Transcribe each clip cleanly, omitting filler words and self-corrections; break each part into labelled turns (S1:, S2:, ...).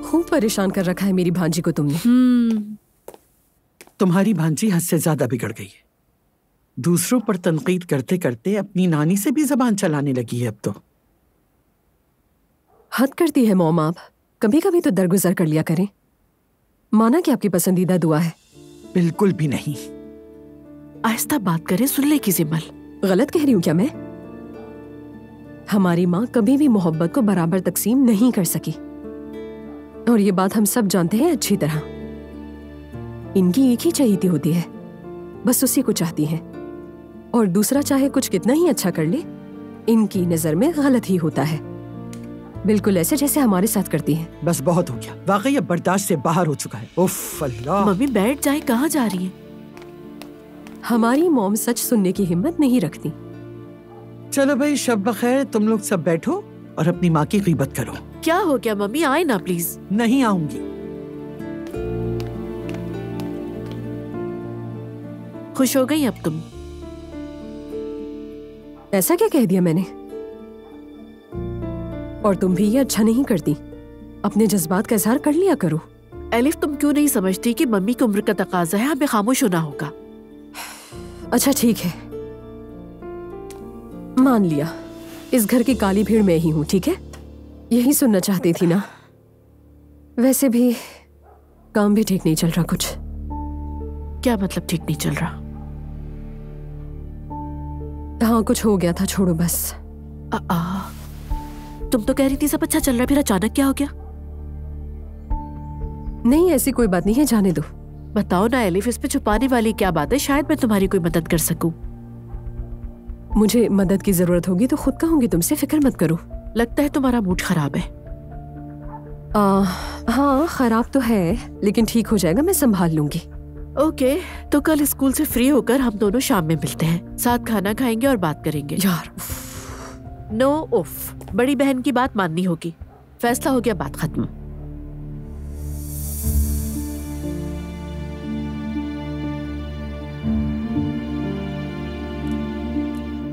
S1: खूब परेशान कर रखा है मेरी भांजी को तुमने।
S2: तुम्हारी भांजी हद से ज्यादा बिगड़ गई है। दूसरों पर तनकीद करते करते अपनी नानी से भी जबान चलाने लगी है अब तो।
S1: हद करती है मॉम आप, कभी कभी तो दरगुजर कर लिया करें। माना कि आपकी पसंदीदा दुआ है।
S2: बिल्कुल भी नहीं।
S3: आहिस्ता बात करें, सुन ले की जिम्मल।
S1: गलत कह रही हूं क्या मैं? हमारी माँ कभी भी मोहब्बत को बराबर तकसीम नहीं कर सकी, और ये बात हम सब जानते हैं अच्छी तरह। इनकी एक ही चाहती होती है, बस उसी को चाहती हैं, और दूसरा चाहे कुछ कितना ही अच्छा कर ले, इनकी नजर में गलत ही होता है, बिल्कुल ऐसे जैसे हमारे साथ करती हैं।
S2: बस बहुत हो गया, वाकई अब बर्दाश्त से बाहर हो चुका है। उफ अल्लाह।
S3: मम्मी बैठ जाए, कहाँ जा रही है?
S1: हमारी मॉम सच सुनने की हिम्मत नहीं रखती।
S2: चलो भाई, शब बखैर, तुम लोग सब बैठो और अपनी माँ की ग़ीबत करो।
S3: क्या हो गया मम्मी, आए ना प्लीज।
S2: नहीं आऊंगी।
S3: खुश हो गई अब तुम?
S1: ऐसा क्या कह दिया मैंने? और तुम भी ये अच्छा नहीं करती, अपने जज्बात का इजहार कर लिया करो।
S3: एलिफ, तुम क्यों नहीं समझती कि मम्मी की उम्र का तकाजा है, हमें खामोश होना होगा।
S1: अच्छा ठीक है, मान लिया, इस घर की काली भीड़ मैं ही हूं, ठीक है? यही सुनना चाहती थी ना? वैसे भी काम भी ठीक नहीं चल रहा कुछ।
S3: क्या मतलब ठीक नहीं चल रहा?
S1: हाँ, कुछ हो गया था, छोड़ो बस।
S3: तुम तो कह रही थी सब अच्छा चल रहा है, फिर अचानक क्या हो गया?
S1: नहीं, ऐसी कोई बात नहीं है, जाने दो।
S3: बताओ ना एलिफ, इस पे छुपाने वाली क्या बात है? शायद मैं तुम्हारी कोई मदद कर सकूं।
S1: मुझे मदद की जरूरत होगी तो खुद कहूंगी तुमसे, फिक्र मत करो।
S3: लगता है तुम्हारा मूड खराब है।
S1: हाँ, खराब तो है, लेकिन ठीक हो जाएगा, मैं संभाल लूंगी।
S3: ओके, तो कल स्कूल से फ्री होकर हम दोनों शाम में मिलते हैं, साथ खाना खाएंगे और बात करेंगे।
S1: यार
S3: नो उफ, बड़ी बहन की बात माननी होगी। फैसला हो गया, बात खत्म।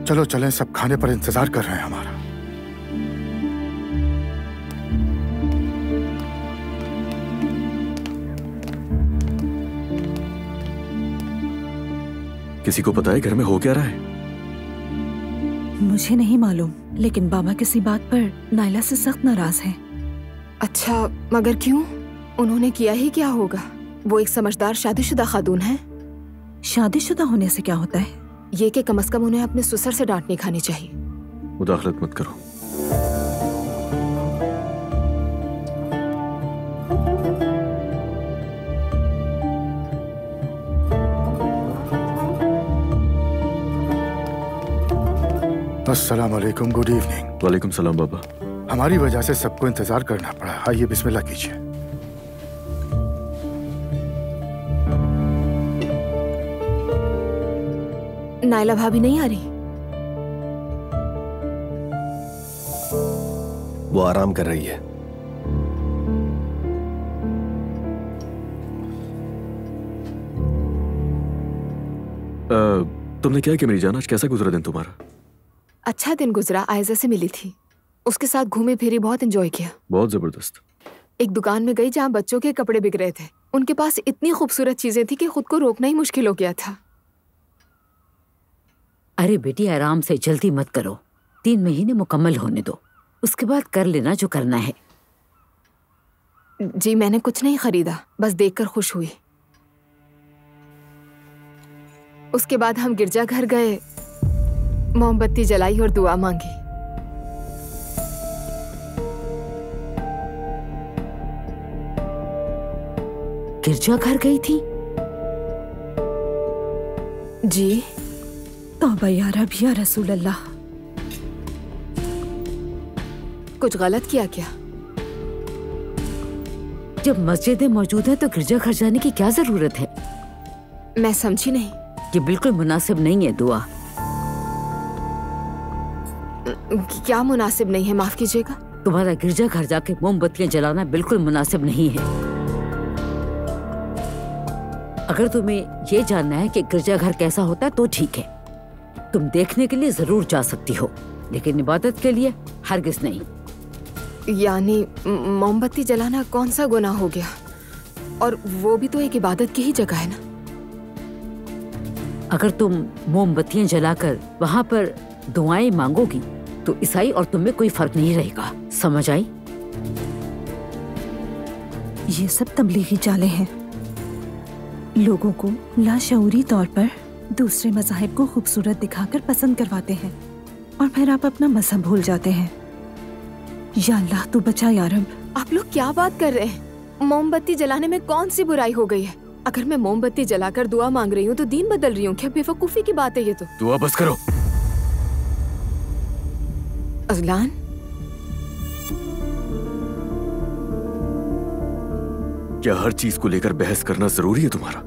S4: चलो चलें, सब खाने पर इंतजार कर रहे हैं हमारा।
S5: किसी को पता है घर में हो क्या रहा है?
S6: मुझे नहीं मालूम, लेकिन बाबा किसी बात पर नायला से सख्त नाराज हैं।
S7: अच्छा, मगर क्यों? उन्होंने किया ही क्या होगा? वो एक समझदार शादीशुदा खातून है।
S6: शादीशुदा होने से क्या होता है?
S7: ये कि कम से कम उन्हें अपने ससुर से डांट नहीं खानी चाहिए।
S5: मुदाखलत मत करो।
S4: अस्सलाम वालेकुम, गुड इवनिंग।
S5: वालेकुम सलाम बाबा।
S4: हमारी वजह से सबको इंतजार करना पड़ा। आइए बिस्मिल्लाह कीजिए।
S7: नायला भाभी नहीं आ रही?
S8: वो आराम कर रही है।
S5: तुमने क्या किया मेरी जान? आज कैसा गुजरा दिन तुम्हारा?
S7: अच्छा दिन गुजरा, आयजा से मिली थी, उसके साथ घूमे फिरी, बहुत एंजॉय किया।
S5: बहुत जबरदस्त।
S7: एक दुकान में गई जहाँ बच्चों के कपड़े बिक रहे थे। उनके पास इतनी खूबसूरत चीजें थी कि खुद को रोकना ही मुश्किल हो गया था।
S9: अरे बेटी, आराम से, जल्दी मत करो। 3 महीने मुकम्मल होने दो, उसके बाद कर लेना जो करना है।
S7: जी मैंने कुछ नहीं खरीदा, बस देखकर खुश हुई। उसके बाद हम गिरजाघर गए, मोमबत्ती जलाई और दुआ मांगी।
S9: गिरजाघर गई थी?
S7: जी।
S6: तौबा या रब या रसूल अल्लाह।
S7: कुछ गलत किया क्या?
S9: जब मस्जिदें मौजूद हैं तो गिरजाघर जाने की क्या जरूरत है?
S7: मैं समझी नहीं।
S9: ये बिल्कुल मुनासिब नहीं है दुआ।
S7: क्या मुनासिब नहीं है? माफ कीजिएगा।
S9: तुम्हारा गिरजाघर जाके मोमबत्तियां जलाना बिल्कुल मुनासिब नहीं है। अगर तुम्हें ये जानना है कि गिरजाघर कैसा होता है तो ठीक है, तुम देखने के लिए जरूर जा सकती हो, लेकिन इबादत के लिए हरगिज नहीं।
S7: यानी मोमबत्ती जलाना कौन सा गुनाह हो गया? और वो भी तो एक इबादत की ही जगह है ना।
S9: अगर तुम मोमबत्तियां जलाकर वहाँ पर दुआएं मांगोगी तो ईसाई और तुम में कोई फर्क नहीं रहेगा, समझ आई?
S6: ये सब तबलीगी चालें हैं, लोगों को लाशऊरी तौर पर दूसरे मज़ाहिब को खूबसूरत दिखाकर पसंद करवाते हैं और फिर आप अपना मजहब भूल जाते हैं। या अल्लाह तू बचा या रब।
S7: आप लोग क्या बात कर रहे हैं? मोमबत्ती जलाने में कौन सी बुराई हो गई है? अगर मैं मोमबत्ती जलाकर दुआ मांग रही हूँ तो दीन बदल रही हूँ क्या? बेवकूफी की बात है ये तो।
S5: दुआ बस करो।
S7: अज़लान,
S5: क्या हर चीज को लेकर बहस करना जरूरी है तुम्हारा?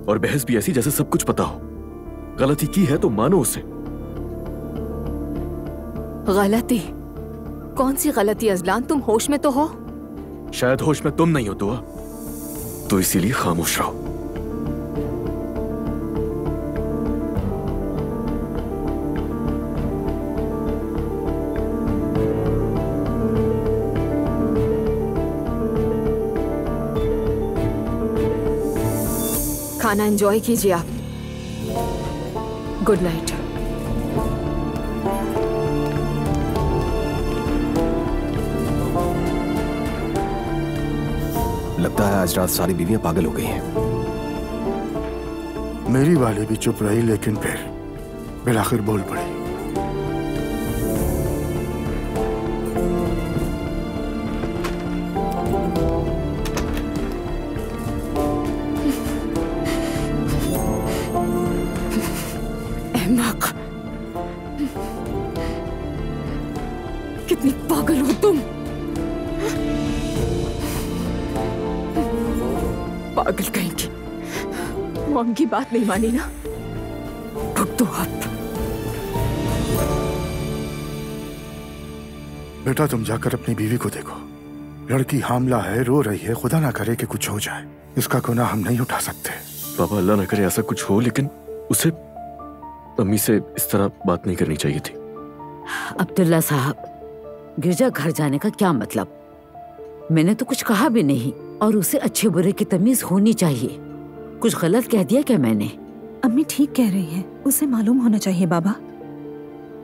S5: और बहस भी ऐसी जैसे सब कुछ पता हो। गलती की है तो मानो उसे।
S7: गलती? कौन सी गलती अज़लान? तुम होश में तो हो?
S5: शायद होश में तुम नहीं हो दुआ, तो इसीलिए खामोश रहो।
S7: खाना एंजॉय कीजिए आप। Good night.
S8: लगता है आज रात सारी बीवियां पागल हो गई हैं।
S4: मेरी वाली भी चुप रही, लेकिन फिर बिलाखिर बोल पड़ी।
S7: कितनी पागल हो तुम। पागल कहेंगी। मॉम की बात नहीं मानी ना? भुग दो आप।
S4: बेटा तुम जाकर अपनी बीवी को देखो। लड़की हामला है, रो रही है। खुदा ना करे कि कुछ हो जाए। इसका गुनाह हम नहीं उठा सकते।
S5: पापा अल्लाह ना करे ऐसा कुछ हो, लेकिन उसे अम्मी से इस तरह बात नहीं करनी चाहिए थी।
S9: अब्दुल्ला साहब, गिरजा घर जाने का क्या मतलब? मैंने तो कुछ कहा भी नहीं, और उसे अच्छे बुरे की तमीज होनी चाहिए। कुछ गलत कह दिया क्या मैंने?
S6: अम्मी ठीक कह रही है, उसे मालूम होना चाहिए। बाबा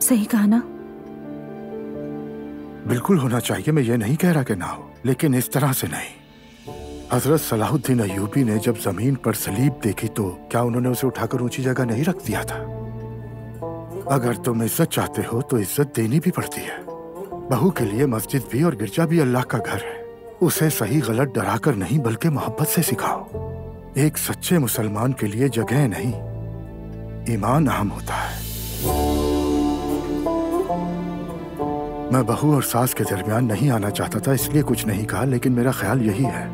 S6: सही कहा ना?
S4: बिल्कुल होना चाहिए, मैं ये नहीं कह रहा कि ना हो, लेकिन इस तरह से नहीं। हजरत सलाहुद्दीन अय्यूबी ने जब जमीन पर सलीब देखी तो क्या उन्होंने उसे उठाकर ऊंची जगह नहीं रख दिया था? अगर तुम इज्जत चाहते हो तो इज्जत देनी भी पड़ती है। बहू के लिए मस्जिद भी और गिरजा भी अल्लाह का घर है। उसे सही गलत डराकर नहीं बल्कि मोहब्बत से सिखाओ। एक सच्चे मुसलमान के लिए जगह नहीं, ईमान अहम होता है। मैं बहू और सास के दरमियान नहीं आना चाहता था, इसलिए कुछ नहीं कहा, लेकिन मेरा ख्याल यही है।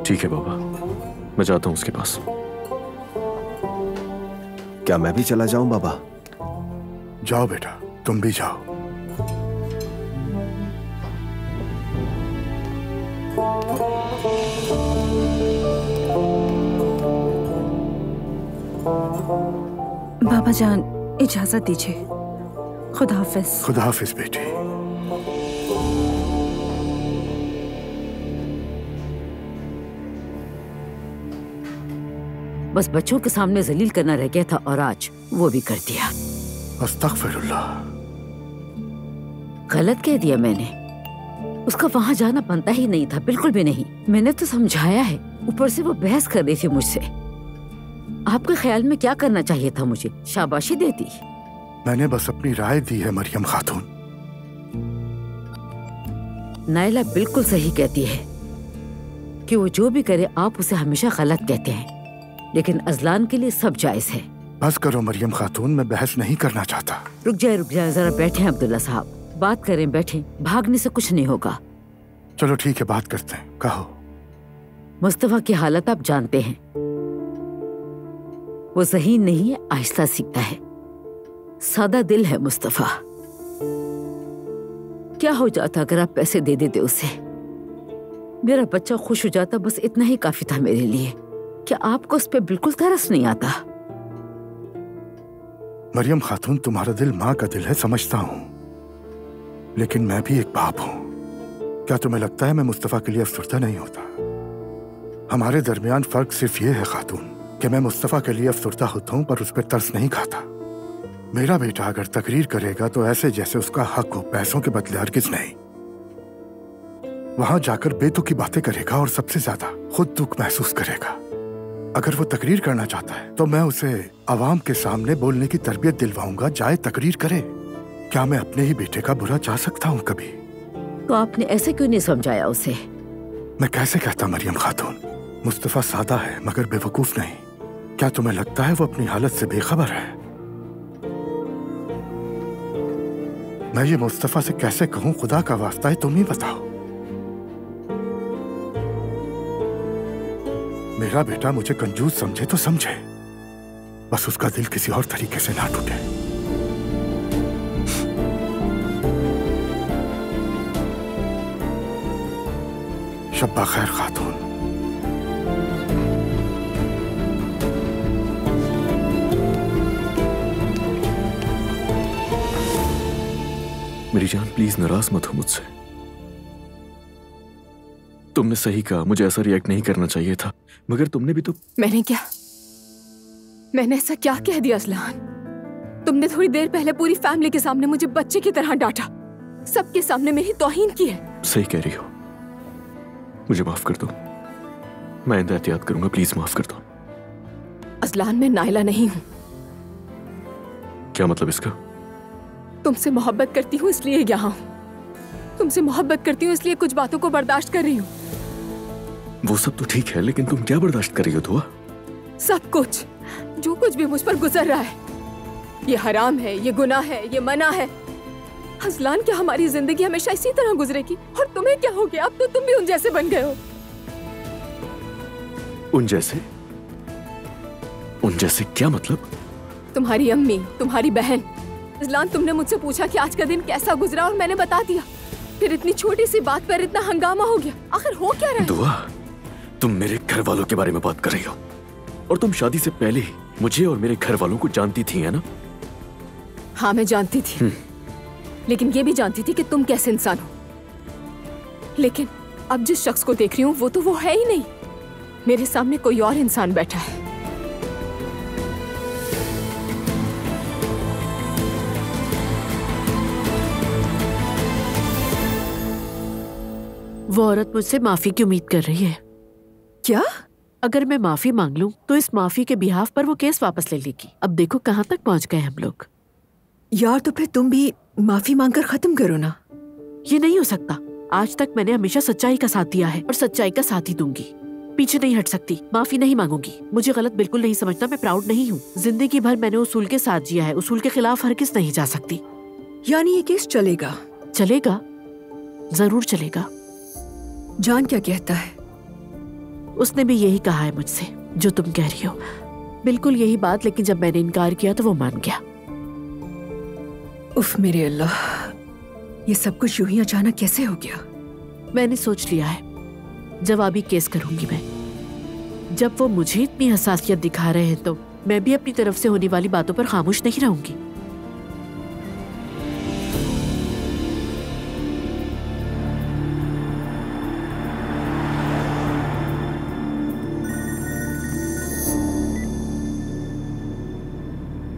S5: ठीक है बाबा, मैं जाता हूँ उसके पास।
S8: क्या मैं भी चला जाऊं बाबा?
S4: जाओ बेटा, तुम भी जाओ।
S6: बाबा जान इजाजत दीजिए। खुदा हाफिज।
S4: खुदा हाफिज बेटी।
S9: बस बच्चों के सामने जलील करना रह गया था और आज वो भी कर दिया।
S4: अस्तगफिरुल्लाह।
S9: गलत कह दिया मैंने। उसका वहां जाना बनता ही नहीं था, बिल्कुल भी नहीं। मैंने तो समझाया है, ऊपर से वो बहस कर रही थी मुझसे। आपके ख्याल में क्या करना चाहिए था? मुझे शाबाशी देती।
S4: मैंने बस अपनी राय दी है मरियम खातून।
S9: नायला बिल्कुल सही कहती है कि वो जो भी करे आप उसे हमेशा गलत कहते हैं, लेकिन अजलान के लिए सब जायज है।
S4: बस करो मरियम खातून, मैं बहस नहीं करना चाहता।
S9: रुक जाए जरा बैठे अब्दुल्ला साहब, बात करें, बैठे। भागने से कुछ नहीं होगा।
S4: चलो ठीक है, बात करते हैं, कहो।
S9: मुस्तफा की हालत आप जानते हैं। वो ज़हीन नहीं है, आहिस्ता सीखता है। सादा दिल है मुस्तफा। क्या हो जाता अगर आप पैसे दे देते उसे? मेरा बच्चा खुश हो जाता, बस इतना ही काफी था मेरे लिए। क्या आपको उस पर बिल्कुल तरस नहीं आता?
S4: मरियम खातून, तुम्हारा दिल माँ का दिल है, समझता हूँ, लेकिन मैं भी एक बाप हूं। क्या तुम्हें लगता है मैं मुस्तफा के लिए अफसरदा नहीं होता? हमारे दरमियान फर्क सिर्फ ये है खातून कि मैं मुस्तफा के लिए अफसरदा होता हूं पर उस पर तरस नहीं खाता। मेरा बेटा अगर तकरीर करेगा तो ऐसे जैसे उसका हक हो, पैसों के बदले हरगिज नहीं। वहां जाकर बेतुकी बातें करेगा और सबसे ज्यादा खुद दुख महसूस करेगा। अगर वो तकरीर करना चाहता है तो मैं उसे आवाम के सामने बोलने की तरबियत दिलवाऊंगा, जाए तकरीर करे। क्या मैं अपने ही बेटे का बुरा चाह सकता हूँ कभी?
S9: तो आपने ऐसे क्यों नहीं समझाया उसे?
S4: मैं कैसे कहता मरियम खातून, मुस्तफा सादा है मगर बेवकूफ नहीं। क्या तुम्हें लगता है वो अपनी हालत से बेखबर है? मैं ये मुस्तफा से कैसे कहूँ? खुदा का वास्ता है तुम ही बताओ। मेरा बेटा मुझे कंजूस समझे तो समझे, बस उसका दिल किसी और तरीके से ना टूटे। शब्बा खैर खातून।
S5: मेरी जान प्लीज नाराज मत हो मुझसे। तुमने सही कहा, मुझे ऐसा रिएक्ट नहीं करना चाहिए था, मगर तुमने भी तो।
S7: मैंने ऐसा क्या कह दिया असलान? तुमने थोड़ी देर पहले पूरी फैमिली के सामने मुझे बच्चे की तरह डांटा, सबके सामने मेरी तौहीन की है।
S5: सही कह रही हो, मुझे माफ कर दो। मैं आइंदा एहतियात करूंगा, प्लीज माफ कर दो।
S7: असलान मैं नाइला नहीं हूँ।
S5: क्या मतलब इसका?
S7: तुमसे मोहब्बत करती हूँ इसलिए यहाँ हूँ। तुमसे मोहब्बत करती हूँ इसलिए कुछ बातों को बर्दाश्त कर रही हूँ।
S5: वो सब तो ठीक है, लेकिन तुम क्या बर्दाश्त कर रही हो दुआ?
S7: सब कुछ, जो कुछ भी मुझ पर गुजर रहा है, ये हराम है, ये गुनाह है, ये मना है। असलान क्या हमारी जिंदगी हमेशा इसी तरह गुजरेगी? और तुम्हें क्या हो गया? अब तो तुम भी उन जैसे बन गए हो।
S5: उन जैसे? उन जैसे क्या मतलब?
S7: तुम्हारी अम्मी, तुम्हारी बहन। असलान तुमने मुझसे पूछा कि आज का दिन कैसा गुजरा और मैंने बता दिया। फिर इतनी छोटी सी बात पर इतना हंगामा हो गया। आखिर हो क्या रहा है?
S5: दुआ, तुम मेरे घर वालों के बारे में बात कर रही हो, और तुम शादी से पहले ही मुझे और मेरे घर वालों को जानती थी, है ना?
S7: हाँ मैं जानती थी, लेकिन ये भी जानती थी कि तुम कैसे इंसान हो। लेकिन अब जिस शख्स को देख रही हूँ वो तो वो है ही नहीं। मेरे सामने कोई और इंसान बैठा है।
S3: वो औरत मुझसे माफी की उम्मीद कर रही है।
S1: क्या?
S3: अगर मैं माफी मांग लूं तो इस माफी के बिहाफ पर वो केस वापस ले लेगी। अब देखो कहाँ तक पहुँच गए हम लोग।
S1: यार तो फिर तुम भी माफी मांगकर खत्म करो ना।
S3: ये नहीं हो सकता। आज तक मैंने हमेशा सच्चाई का साथ दिया है और सच्चाई का साथ ही दूंगी। पीछे नहीं हट सकती, माफी नहीं मांगूंगी। मुझे गलत बिल्कुल नहीं समझना, मैं प्राउड नहीं हूँ। जिंदगी भर मैंने उसूल के साथ जिया है, उसूल के खिलाफ हरगिज़ नहीं जा सकती।
S1: यानी ये केस चलेगा?
S3: चलेगा, जरूर चलेगा।
S1: जान क्या कहता है?
S3: उसने भी यही कहा है मुझसे जो तुम कह रही हो, बिल्कुल यही बात। लेकिन जब मैंने इनकार किया तो वो मान गया।
S1: उफ मेरे अल्लाह, ये सब कुछ यूं ही अचानक कैसे हो गया?
S3: मैंने सोच लिया है, जवाबी केस करूंगी मैं। जब वो मुझे इतनी हसासियत दिखा रहे हैं तो मैं भी अपनी तरफ से होने वाली बातों पर खामोश नहीं रहूंगी।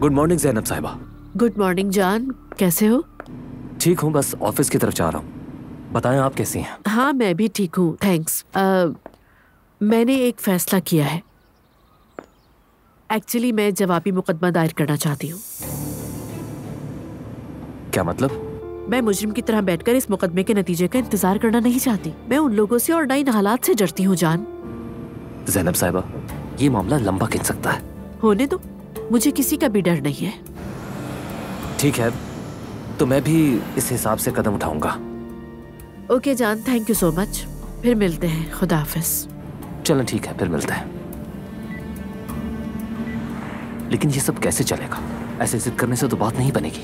S8: गुड मॉर्निंग जैनब साहिबा।
S3: गुड मॉर्निंग जान, कैसे हो?
S8: ठीक हूँ, बस ऑफिस की तरफ जा रहा हूँ। बताएं आप कैसी हैं?
S3: हाँ मैं भी ठीक हूँ, थैंक्स। मैंने एक फैसला किया है। एक्चुअली मैं जवाबी मुकदमा दायर करना चाहती हूँ।
S8: क्या मतलब?
S3: मैं मुजरिम की तरह बैठकर इस मुकदमे के नतीजे का इंतजार करना नहीं चाहती। मैं उन लोगों से और नए हालात से डरती हूँ जान।
S8: जैनब साहिबा, ये मामला लंबा खिंच सकता है।
S3: होने दो, मुझे किसी का भी डर नहीं है।
S8: ठीक है, तो मैं भी इस हिसाब से कदम उठाऊंगा।
S3: ओके जान, थैंक यू सो मच। फिर मिलते हैं, खुदा हाफिज।
S8: चलें ठीक है, फिर मिलते हैं। लेकिन ये सब कैसे चलेगा? ऐसे जिद करने से तो बात नहीं बनेगी।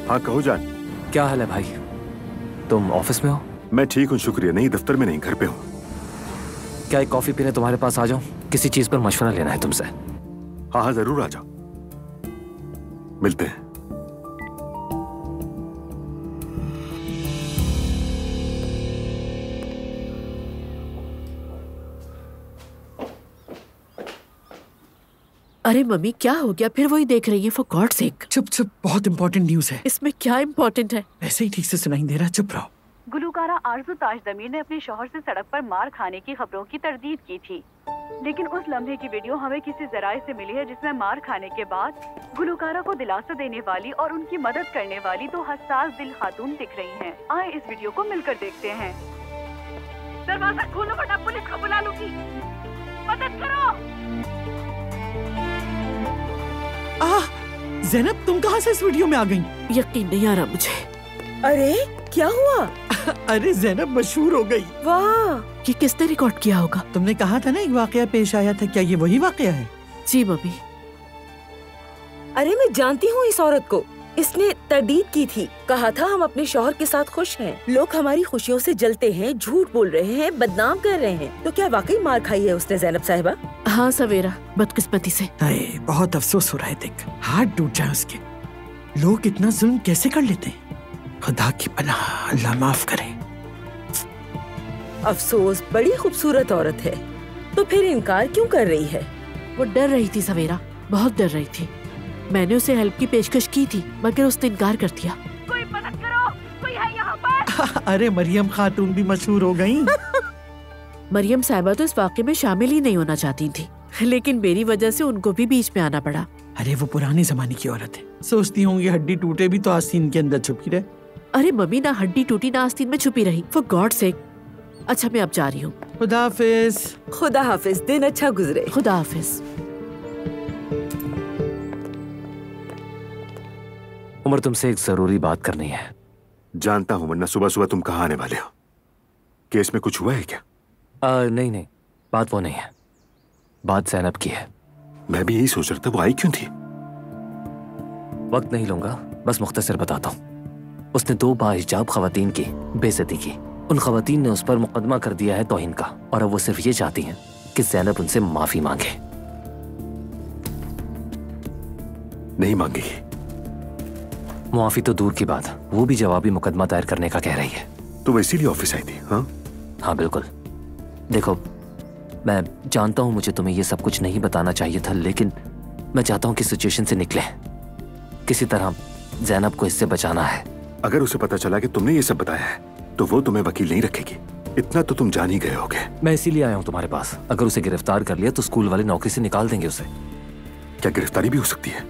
S10: हाँ कहो जान।
S8: क्या हाल है भाई? तुम ऑफिस में हो?
S10: मैं ठीक हूँ शुक्रिया। नहीं दफ्तर में नहीं, घर पे हूँ।
S8: क्या एक कॉफी पीने तुम्हारे पास आ जाऊं? किसी चीज पर मशवरा लेना है तुमसे।
S10: हाँ हाँ जरूर आ जाओ। मिलते हैं।
S3: अरे मम्मी क्या हो गया? फिर वही देख रही है? For God sake.
S2: चुप चुप, बहुत इंपॉर्टेंट न्यूज है।
S3: इसमें क्या इम्पोर्टेंट है?
S2: ऐसे ही ठीक से सुनाई दे रहा, चुप रहो।
S11: गुलकारा आरज़ू ताजदमीर ने अपने शौहर से सड़क पर मार खाने की खबरों की तरदीद की थी, लेकिन उस लम्हे की वीडियो हमें किसी जराये से मिली है जिसमें मार खाने के बाद गुलकारा को दिलासा देने वाली और उनकी मदद करने वाली 2 हसास दिल खातून दिख रही हैं। आए इस वीडियो को मिलकर देखते हैं। दरवाजा खोलो वरना पुलिस को बुला लूंगी। मदद करो।
S2: ज़ैनब, तुम कहाँ से इस वीडियो में आ गई?
S3: यकीन नहीं आ रहा मुझे।
S12: अरे क्या हुआ?
S2: अरे ज़ैनब मशहूर हो गई।
S12: वाह,
S3: ये किसने रिकॉर्ड किया होगा?
S2: तुमने कहा था ना एक वाकया पेश आया था, क्या ये वही वाकया है?
S3: जी मम्मी।
S12: अरे मैं जानती हूँ इस औरत को। इसने तरदीद की थी, कहा था हम अपने शौहर के साथ खुश हैं। लोग हमारी खुशियों से जलते हैं, झूठ बोल रहे हैं, बदनाम कर रहे हैं। तो क्या वाकई मार खाई है उसने ज़ैनब साहिबा?
S3: हाँ सवेरा, बदकिस्मती से।
S2: अरे बहुत अफसोस हो रहा है, देख हाथ टूट जाए उसके। लोग इतना जुल्म कैसे कर लेते हैं? खुदा की पनाह, अल्लाह माफ करे।
S12: अफसोस, बड़ी खूबसूरत औरत है, तो फिर इनकार क्यों कर रही है?
S3: वो डर रही थी सवेरा, बहुत डर रही थी। मैंने उसे हेल्प की पेशकश की थी मगर उसने इनकार कर दिया।
S11: कोई मदद करो, कोई है यहाँ पर?
S2: अरे मरियम खातून भी मशहूर हो गई।
S3: मरियम साहिबा तो इस वाक़े में शामिल ही नहीं होना चाहती थी, लेकिन मेरी वजह से उनको भी बीच में आना पड़ा।
S2: अरे वो पुराने जमाने की औरत है, सोचती होंगी हड्डी टूटे भी तो आस्तीन के अंदर छुपी रहे।
S3: अरे मम्मी, ना हड्डी टूटी ना आस्तीन में छुपी रही, फॉर गॉड सेक। अच्छा मैं अब जा रही हूँ।
S2: खुदा हाफिज।
S12: खुदा हाफिज, दिन अच्छा गुजरे।
S3: खुदा हाफिज।
S8: उमर, तुमसे एक जरूरी बात करनी है।
S10: जानता हूं, वरना सुबह सुबह तुम कहाँ आने वाले हो? केस में कुछ हुआ है क्या?
S8: नहीं, बात वो नहीं है, बात ज़ैनब की है।
S10: मैं भी यही सोच रहा था, वो आई क्यों थी?
S8: वक्त नहीं लूंगा, बस मुख्तसर बताता हूँ। उसने 2 बाहिजाब खवातीन की बेइज्जती की। उन खवातीन ने उस पर मुकदमा कर दिया है तौहीन का, और अब वो सिर्फ ये चाहती हैं कि ज़ैनब उनसे माफी मांगे।
S10: नहीं मांगेगी?
S8: मुआफी तो दूर की बात, वो भी जवाबी मुकदमा दायर करने का कह रही है।
S10: तो वो इसीलिए ऑफिस आई थी?
S8: हाँ बिल्कुल। देखो, मैं जानता हूँ मुझे तुम्हें ये सब कुछ नहीं बताना चाहिए था, लेकिन मैं चाहता हूँ कि सिचुएशन से निकले। किसी तरह ज़ैनब को इससे बचाना है।
S10: अगर उसे पता चला कि तुमने ये सब बताया है तो वो तुम्हें वकील नहीं रखेगी। इतना तो तुम जान ही गए होगे।
S8: मैं इसीलिए आया हूँ तुम्हारे पास। अगर उसे गिरफ्तार कर लिया तो स्कूल वाले नौकरी से निकाल देंगे उसे।
S10: क्या गिरफ्तारी भी हो सकती है?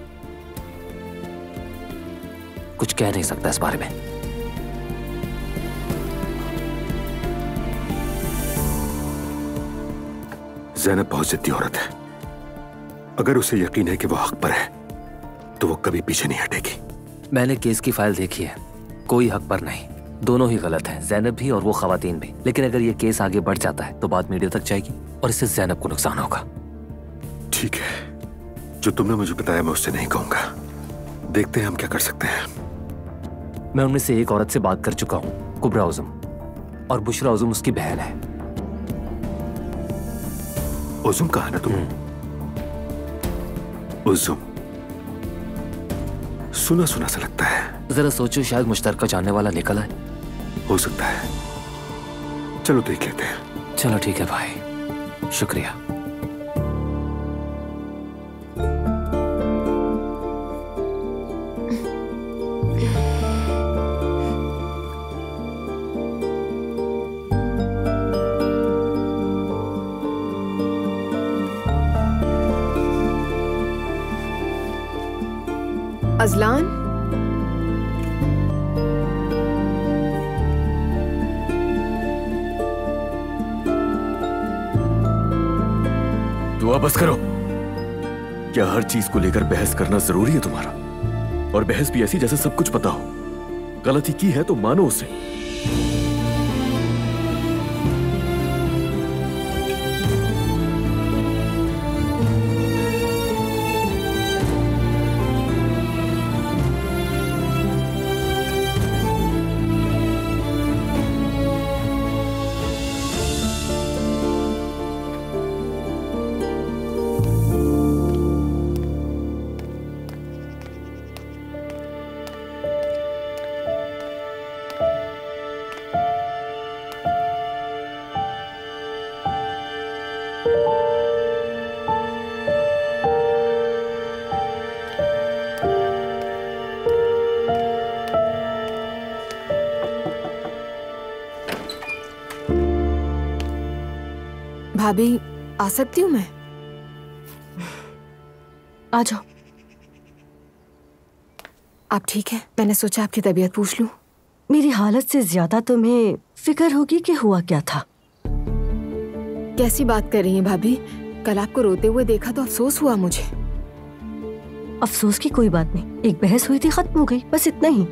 S8: कुछ कह नहीं सकता इस बारे में।
S10: ज़ैनब बहुत जिद्दी औरत है। अगर उसे यकीन है कि वो हक पर है तो वो कभी पीछे नहीं हटेगी।
S8: मैंने केस की फाइल देखी है, कोई हक पर नहीं, दोनों ही गलत हैं, ज़ैनब भी और वो खवातीन भी। लेकिन अगर ये केस आगे बढ़ जाता है तो बात मीडिया तक जाएगी और इससे ज़ैनब को नुकसान होगा।
S10: ठीक है, जो तुमने मुझे बताया मैं उससे नहीं कहूंगा। देखते हैं हम क्या कर सकते हैं।
S8: मैं उनमें से एक औरत से बात कर चुका हूँ, कुबरा उज़ुम, और बुशरा उज़ुम उसकी बहन है।
S10: उज़ुम कहा ना तुम? उज़ुम सुना सुना सा लगता है।
S8: जरा सोचो, शायद मुश्तरका जानने वाला निकल आए।
S10: हो सकता है, चलो देख लेते हैं।
S8: चलो ठीक है भाई, शुक्रिया।
S7: अजलान,
S5: दुआ बस करो। क्या हर चीज को लेकर बहस करना जरूरी है तुम्हारा? और बहस भी ऐसी जैसे सब कुछ पता हो। गलती की है तो मानो उसे।
S7: भाभी आ सकती हूँ मैं?
S1: आ जाओ।
S7: आप ठीक है? मैंने सोचा आपकी तबीयत पूछ लूं।
S1: मेरी हालत से ज्यादा तुम्हें फिक्र होगी कि हुआ क्या था।
S7: कैसी बात कर रही हैं भाभी? कल आपको रोते हुए देखा तो अफसोस हुआ मुझे।
S1: अफसोस की कोई बात नहीं, एक बहस हुई थी, खत्म हो गई, बस इतना ही।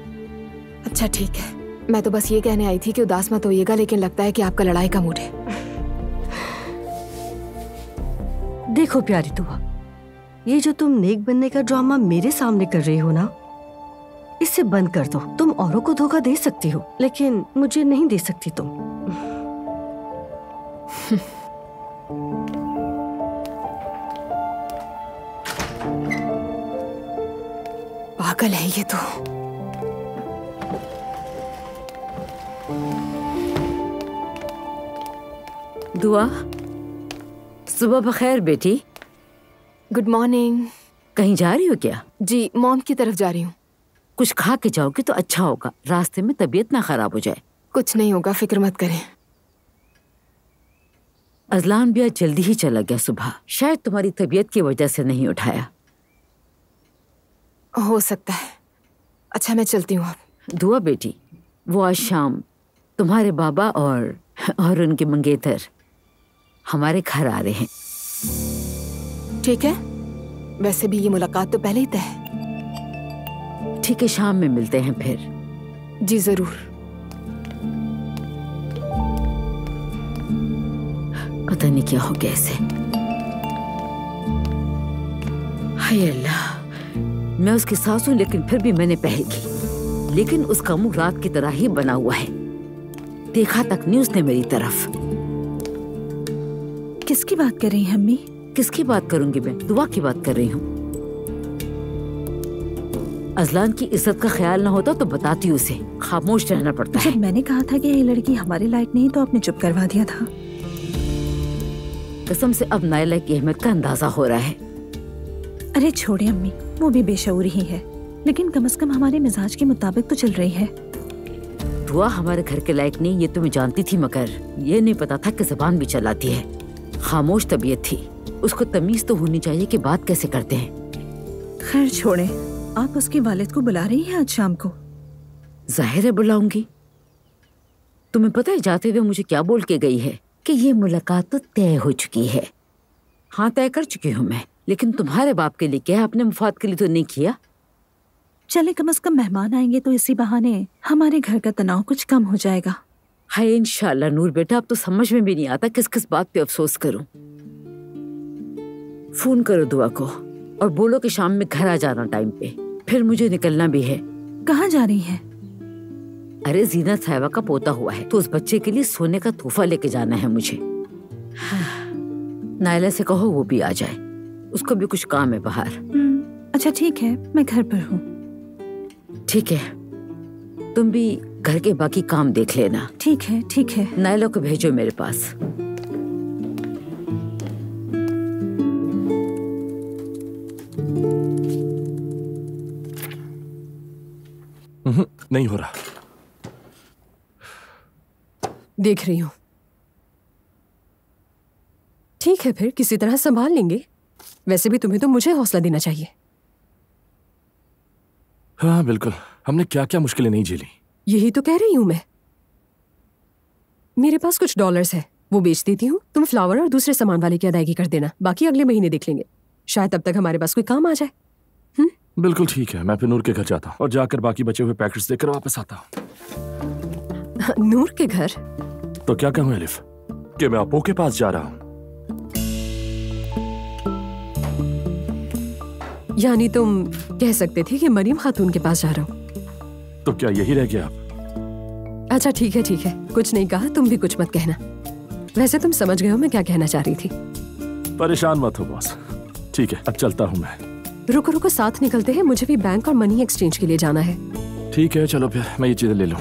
S7: अच्छा ठीक है, मैं तो बस ये कहने आई थी कि उदास मत होइएगा, लेकिन लगता है कि आपका लड़ाई का मूड है।
S1: देखो प्यारी दुआ, ये जो तुम नेक बनने का ड्रामा मेरे सामने कर रही हो ना, इसे बंद कर दो। तुम औरों को धोखा दे सकती हो, लेकिन मुझे नहीं दे सकती तुम।
S7: पागल है ये तो।
S9: दुआ, सुबह बखैर बेटी।
S7: Good morning.
S9: कहीं जा रही हो क्या?
S7: जी, मॉम की तरफ जा रही हूँ।
S9: कुछ खा के जाओगी तो अच्छा होगा, रास्ते में तबीयत ना खराब हो जाए।
S7: कुछ नहीं होगा, फिक्र मत करें।
S9: अजलान भी आज जल्दी ही चला गया सुबह, शायद तुम्हारी तबीयत की वजह से नहीं उठाया।
S7: हो सकता है। अच्छा मैं चलती हूँ अब।
S9: दुआ बेटी, वो आज शाम तुम्हारे बाबा और उनके मंगेतर हमारे घर आ रहे हैं।
S7: ठीक है, वैसे भी ये मुलाकात तो पहले ही तय है।
S9: ठीक है, शाम में मिलते हैं फिर।
S7: जी जरूर।
S9: पता नहीं क्या हो गया इसे। हाय अल्लाह, मैं उसकी सास हूं लेकिन फिर भी मैंने पहल की, लेकिन उसका मुंह रात की तरह ही बना हुआ है। देखा तक नहीं उसने मेरी तरफ।
S6: किसकी बात कर रही हैं अम्मी?
S9: किसकी बात करूंगी मैं? दुआ की बात कर रही हूँ। अजलान की इज्जत का ख्याल ना होता तो बताती उसे, खामोश रहना पड़ता है।
S6: जब मैंने कहा था कि ये लड़की हमारे लायक नहीं तो आपने चुप करवा दिया था।
S9: कसम से अब नायला की अहमियत का अंदाजा हो रहा है।
S6: अरे छोड़े अम्मी, वो भी बेशऊर ही है, लेकिन कम से कम हमारे मिजाज के मुताबिक तो चल रही है।
S9: दुआ हमारे घर के लायक नहीं, ये तो मैं जानती थी, मगर ये नहीं पता था कि जुबान भी चलाती है। खामोश तबीयत थी, उसको तमीज तो होनी चाहिए कि बात कैसे करते हैं।
S6: खैर छोड़े, आप उसके वालिद को बुला रही हैं आज शाम को?
S9: जाहिर है बुलाऊंगी। तुम्हें पता है जाते हुए मुझे क्या बोल के गई है? कि ये मुलाकात तो तय हो चुकी है। हाँ, तय कर चुकी हूँ मैं, लेकिन तुम्हारे बाप के लिए क्या, अपने मुफाद के लिए तो नहीं किया।
S6: चले, कम से कम मेहमान आएंगे तो इसी बहाने हमारे घर का तनाव कुछ कम हो जाएगा।
S9: हाय इंशाल्लाह नूर बेटा, अब तो समझ में भी नहीं आता किस किस बात पे अफसोस करूं। फोन करो दुआ को और बोलो कि शाम में घर आ जाना टाइम पे, फिर मुझे निकलना भी है।
S6: कहाँ जा रही हैं?
S9: अरे जीनत साहिबा का पोता हुआ है तो उस बच्चे के लिए सोने का तोहफा लेके जाना है मुझे। नायला से कहो वो भी आ जाए, उसको भी कुछ काम है बाहर।
S6: अच्छा ठीक है, मैं घर पर हूँ।
S9: ठीक है, तुम भी घर के बाकी काम देख लेना।
S6: ठीक है ठीक है।
S9: नायला को भेजो मेरे पास।
S5: नहीं हो रहा।
S1: देख रही हूँ। ठीक है, फिर किसी तरह संभाल लेंगे। वैसे भी तुम्हें तो मुझे हौसला देना चाहिए।
S5: हाँ बिल्कुल, हमने क्या क्या मुश्किलें नहीं झेली।
S1: यही तो कह रही हूँ मैं। मेरे पास कुछ डॉलर्स है, वो बेच देती हूँ। तुम फ्लावर और दूसरे सामान वाले की अदायगी कर देना, बाकी अगले महीने देख लेंगे। शायद तब तक हमारे पास कोई काम आ जाए।
S5: बिल्कुल ठीक है, मैं फिर नूर के घर जाता हूँ और जाकर बाकी बचे हुए पैकेट्स देकर वापस आता हूँ।
S1: नूर के घर?
S5: तो क्या कहूँ एलिफ, कि मैं अपो के पास जा रहा हूँ?
S1: यानी तुम कह सकते थे कि मरीम खातून के पास जा रहा हूँ।
S5: तो क्या यही रह गया अब?
S1: अच्छा ठीक है, कुछ नहीं कहा, तुम भी कुछ मत कहना। वैसे तुम समझ गए हो मैं क्या कहना चाह रही थी।
S5: परेशान मत हो बॉस। ठीक है, अब चलता हूँ मैं।
S1: रुको रुको, साथ निकलते हैं, मुझे भी बैंक और मनी एक्सचेंज के लिए जाना है।
S5: ठीक है चलो फिर, मैं ये चीजें ले लूं।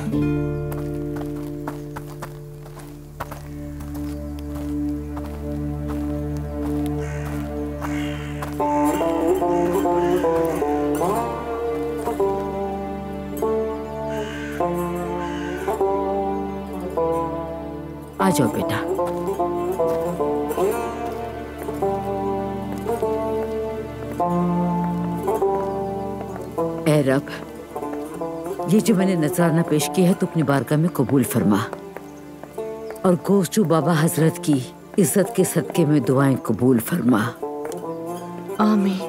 S9: आ जाओ बेटा। ए रब, ये जो मैंने नजराना पेश किया है तो अपनी बारगाह में कबूल फरमा, और गोश्तू बाबा हजरत की इज्जत के सदके में दुआएं कबूल फरमा।
S3: आमीन।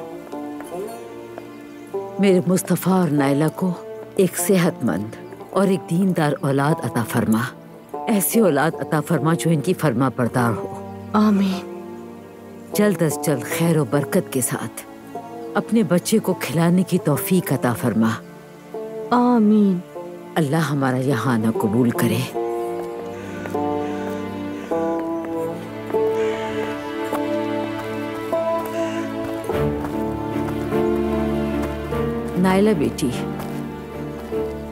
S9: मेरे मुस्तफ़ा और नायला को एक सेहतमंद और एक दीनदार औलाद अता फरमा। ऐसी औलाद अता फरमा जो इनकी फरमा बरदार हो।
S3: आमीन।
S9: जल्द अज जल्द खैर और बरकत के साथ अपने बच्चे को खिलाने की तौफीक अता फरमा।
S3: आमीन।
S9: अल्लाह हमारा यहाँ आना कबूल करे। नायला बेटी,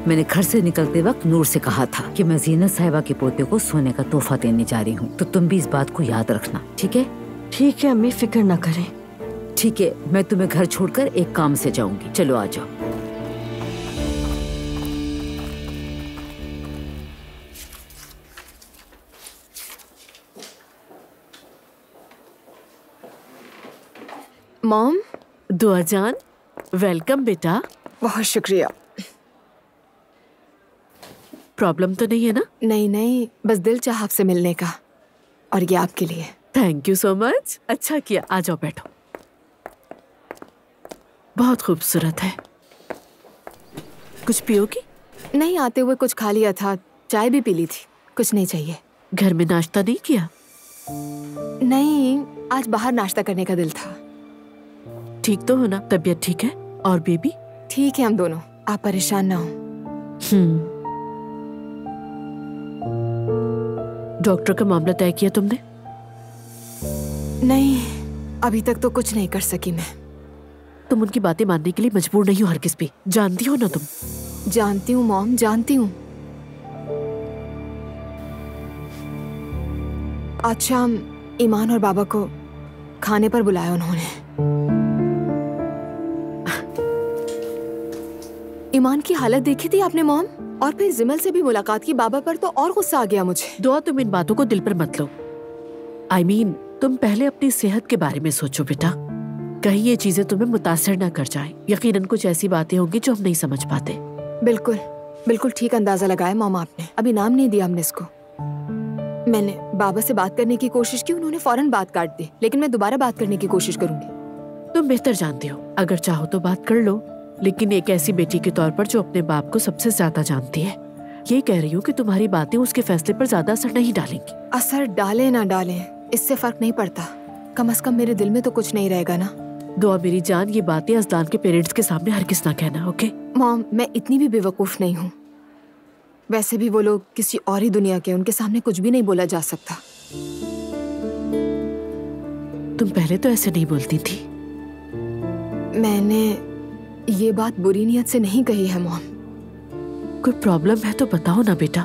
S9: मैंने घर से निकलते वक्त नूर से कहा था कि मैं जीनत साहिबा के पोते को सोने का तोहफा देने जा रही हूँ, तो तुम भी इस बात को याद रखना, ठीक है?
S3: ठीक है अम्मी, फिक्र ना करें।
S9: ठीक है, मैं तुम्हें घर छोड़कर एक काम से जाऊंगी। चलो आ जाओ।
S7: मॉम।
S3: दुआ जान, वेलकम बेटा।
S7: बहुत शुक्रिया।
S3: प्रॉब्लम तो नहीं है ना?
S7: नहीं नहीं, बस दिल चाहा आपसे मिलने का, और ये आपके लिए।
S3: Thank you so much. अच्छा किया, आ जाओ बैठो। बहुत खूबसूरत है। कुछ पियोगी?
S7: नहीं, आते हुए कुछ खा लिया था, चाय भी पी ली थी, कुछ नहीं चाहिए।
S3: घर में नाश्ता नहीं किया?
S7: नहीं, आज बाहर नाश्ता करने का दिल था।
S3: ठीक तो हो ना? तबीयत ठीक है? और बेबी?
S7: ठीक है हम दोनों, आप परेशान ना हो।
S3: डॉक्टर का मामला तय किया तुमने?
S7: नहीं, अभी तक तो कुछ नहीं कर सकी मैं।
S3: तुम उनकी बातें मानने के लिए मजबूर नहीं हो हरगिज़ भी, जानती हो ना तुम?
S7: जानती हूँ मॉम, जानती हूँ। आज शाम ईमान और बाबा को खाने पर बुलाया उन्होंने। ईमान की हालत देखी थी आपने मॉम? और फिर जिमल से भी मुलाकात की बाबा पर, तो और गुस्सा आ गया मुझे।
S3: दुआ, तुम इन बातों को दिल पर मत लो। I mean, तुम पहले अपनी सेहत के बारे में सोचो बेटा, कहीं ये चीजें तुम्हें मुतासर ना कर जाएं। यकीनन कुछ ऐसी बातें होंगी जो हम नहीं समझ पाते।
S7: बिल्कुल बिल्कुल ठीक अंदाजा लगाया मॉम आपने। अभी नाम नहीं दिया हमने इसको। मैंने बाबा से बात करने की कोशिश की, उन्होंने फौरन बात काट दी, लेकिन मैं दोबारा बात करने की कोशिश करूंगी।
S3: तुम बेहतर जानती हो, अगर चाहो तो बात कर लो, लेकिन एक ऐसी बेटी के तौर पर जो अपने बाप को सबसे ज्यादा जानती है, ये कह रही हूँ कि तुम्हारी बातें उसके फैसले पर ज्यादा असर नहीं डालेंगी।
S7: असर डाले ना डाले इससे फर्क नहीं पड़ता, कम से कम मेरे दिल में तो कुछ नहीं रहेगा ना।
S3: दुआ मेरी जान, ये बातें अज़लान के पेरेंट्स के सामने हरगिज़ ना कहना, ओके?
S7: मॉम, मैं इतनी भी बेवकूफ नहीं हूँ। वैसे भी वो लोग किसी और ही दुनिया के, उनके सामने कुछ भी नहीं बोला जा सकता।
S3: तुम पहले तो ऐसे नहीं बोलती थी।
S7: मैंने ये बात बुरी नियत से नहीं कही है मॉम।
S3: कोई प्रॉब्लम है तो बताओ ना बेटा।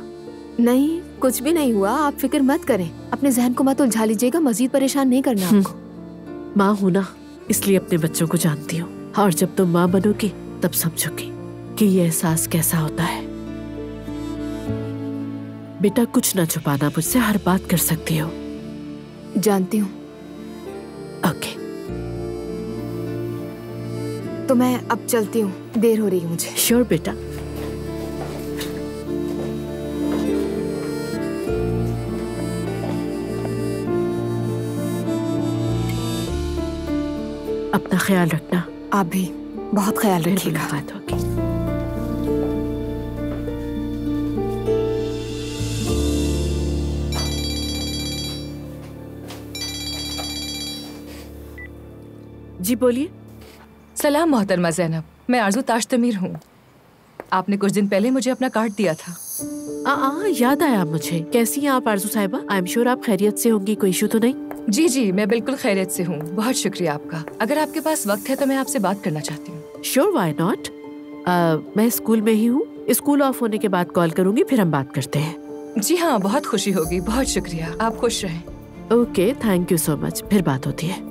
S7: नहीं, कुछ भी नहीं हुआ, आप फिक्र मत करें। अपने जहन को मत उलझा लीजिएगा, मजीद परेशान नहीं करना आपको।
S3: माँ हूं ना, इसलिए अपने बच्चों को जानती हो, और जब तुम माँ बनोगी तब समझोगी कि ये एहसास कैसा होता है। बेटा कुछ ना छुपाना, मुझसे हर बात कर सकती हो।
S7: जानती हूँ।
S3: ओके,
S7: तो मैं अब चलती हूँ, देर हो रही है मुझे।
S3: श्योर बेटा। अपना ख्याल रखना।
S7: आप भी बहुत ख्याल रखिएगा।
S3: बात होगी। जी बोलिए।
S13: सलाम मोहतरमा ज़ैनब, मैं आरजू ताशतमीर हूँ। आपने कुछ दिन पहले मुझे अपना कार्ड दिया था।
S3: याद आया मुझे। कैसी हैं आप आरजू साहिबा? आई एम श्योर आप खैरियत से होंगी, कोई इशू तो नहीं?
S13: जी जी, मैं बिल्कुल खैरियत से हूँ। बहुत शुक्रिया आपका। अगर आपके पास वक्त है तो मैं आपसे बात करना चाहती हूँ।
S3: Sure, why not. मैं स्कूल में ही हूँ, स्कूल ऑफ होने के बाद कॉल करूंगी, फिर हम बात करते हैं।
S13: जी हाँ, बहुत खुशी होगी। बहुत शुक्रिया, आप खुश रहें।
S3: Okay, thank you so much. फिर बात होती है।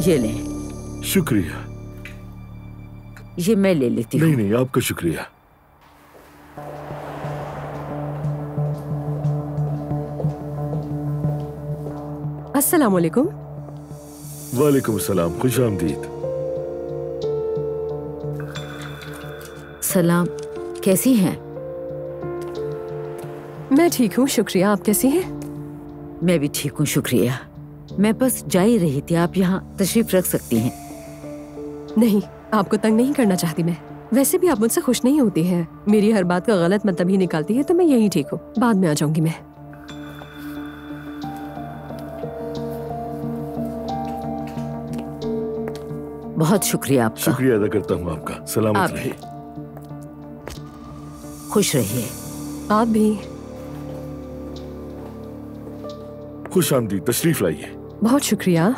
S9: ये ले।
S10: शुक्रिया।
S9: ये मैं ले लेती हूँ।
S10: नहीं, आपका शुक्रिया।
S1: अस्सलाम वालेकुम।
S14: वालेकुम सलाम, खुश आमदीद।
S9: सलाम, कैसी हैं?
S1: मैं ठीक हूँ, शुक्रिया। आप कैसी हैं?
S9: मैं भी ठीक हूँ, शुक्रिया। मैं बस जा ही रही थी, आप यहाँ तशरीफ रख सकती हैं।
S1: नहीं, आपको तंग नहीं करना चाहती मैं। वैसे भी आप मुझसे खुश नहीं होती हैं, मेरी हर बात का गलत मतलब ही निकालती है, तो मैं यही ठीक हूँ। बाद में आ जाऊंगी मैं।
S9: बहुत शुक्रिया आपका।
S14: शुक्रिया अदा करता हूँ आपका। सलामत
S9: आप
S14: रहिए।
S9: खुश रहिए।
S1: आप भी।
S14: खुश आमदीद, तशरीफ लाइए।
S1: बहुत शुक्रिया।